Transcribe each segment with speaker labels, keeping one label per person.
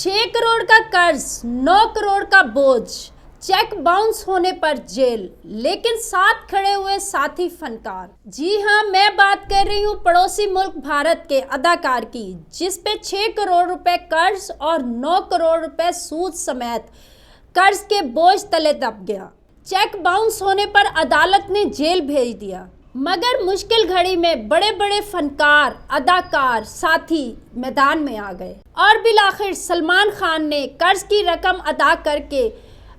Speaker 1: 6 करोड़ का कर्ज, 9 करोड़ का बोझ, चेक बाउंस होने पर जेल, लेकिन साथ खड़े हुए साथी फनकार। जी हाँ, मैं बात कर रही हूँ पड़ोसी मुल्क भारत के अदाकार की, जिस पे 6 करोड़ रुपए कर्ज और 9 करोड़ रुपए सूद समेत कर्ज के बोझ तले दब गया। चेक बाउंस होने पर अदालत ने जेल भेज दिया, मगर मुश्किल घड़ी में बड़े बड़े फनकार, अदाकार, साथी मैदान में आ गए और बिलाखिर सलमान खान ने कर्ज की रकम अदा करके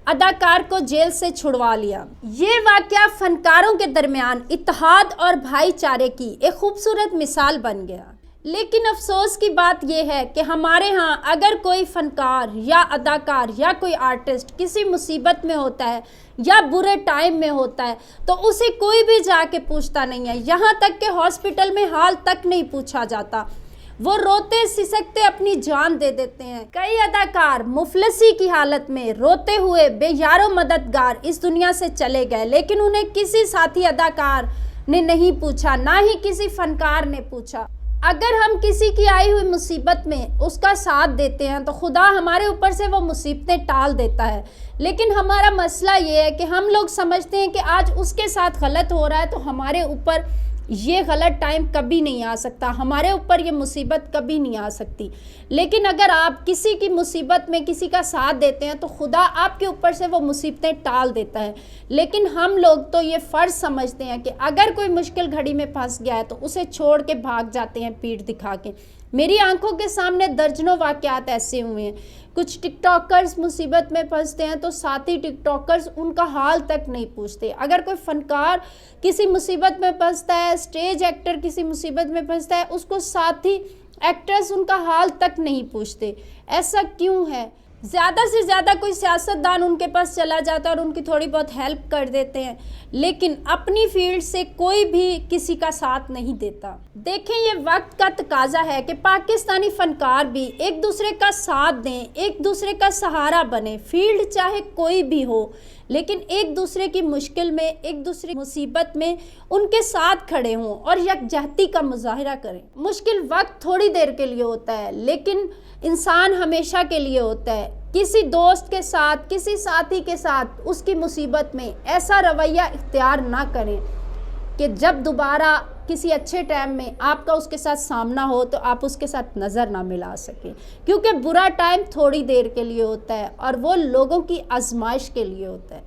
Speaker 1: अदाकार को जेल से छुड़वा लिया। ये वाकया फनकारों के दरमियान इत्तेहाद और भाईचारे की एक खूबसूरत मिसाल बन गया। लेकिन अफसोस की बात यह है कि हमारे यहाँ अगर कोई फनकार या अदाकार या कोई आर्टिस्ट किसी मुसीबत में होता है या बुरे टाइम में होता है तो उसे कोई भी जाके पूछता नहीं है। यहाँ तक कि हॉस्पिटल में हाल तक नहीं पूछा जाता, वो रोते सिसकते अपनी जान दे देते हैं। कई अदाकार मुफलसी की हालत में रोते हुए बेयारो मददगार इस दुनिया से चले गए, लेकिन उन्हें किसी साथी अदाकार ने नहीं पूछा, ना ही किसी फनकार ने पूछा। अगर हम किसी की आई हुई मुसीबत में उसका साथ देते हैं तो खुदा हमारे ऊपर से वो मुसीबतें टाल देता है। लेकिन हमारा मसला ये है कि हम लोग समझते हैं कि आज उसके साथ गलत हो रहा है तो हमारे ऊपर ये गलत टाइम कभी नहीं आ सकता, हमारे ऊपर ये मुसीबत कभी नहीं आ सकती। लेकिन अगर आप किसी की मुसीबत में किसी का साथ देते हैं तो खुदा आपके ऊपर से वो मुसीबतें टाल देता है। लेकिन हम लोग तो ये फ़र्ज़ समझते हैं कि अगर कोई मुश्किल घड़ी में फंस गया है तो उसे छोड़ के भाग जाते हैं पीठ दिखा के। मेरी आंखों के सामने दर्जनों वाक़यात ऐसे हुए हैं। कुछ टिकटॉकर्स मुसीबत में फंसते हैं तो साथी टिकटॉकर्स उनका हाल तक नहीं पूछते। अगर कोई फनकार किसी मुसीबत में फंसता है, स्टेज एक्टर किसी मुसीबत में फंसता है, उसको साथी एक्टर्स उनका हाल तक नहीं पूछते। ऐसा क्यों है? ज़्यादा से ज़्यादा कोई सियासतदान उनके पास चला जाता है और उनकी थोड़ी बहुत हेल्प कर देते हैं, लेकिन अपनी फील्ड से कोई भी किसी का साथ नहीं देता। देखें, ये वक्त का तकाजा है कि पाकिस्तानी फनकार भी एक दूसरे का साथ दें, एक दूसरे का सहारा बने। फील्ड चाहे कोई भी हो, लेकिन एक दूसरे की मुश्किल में, एक दूसरे की मुसीबत में उनके साथ खड़े हों और यकजहती का मुजाहिरा करें। मुश्किल वक्त थोड़ी देर के लिए होता है, लेकिन इंसान हमेशा के लिए होता है। किसी दोस्त के साथ, किसी साथी के साथ उसकी मुसीबत में ऐसा रवैया इख्तियार ना करें कि जब दोबारा किसी अच्छे टाइम में आपका उसके साथ सामना हो तो आप उसके साथ नज़र ना मिला सकें, क्योंकि बुरा टाइम थोड़ी देर के लिए होता है और वो लोगों की आजमाइश के लिए होता है।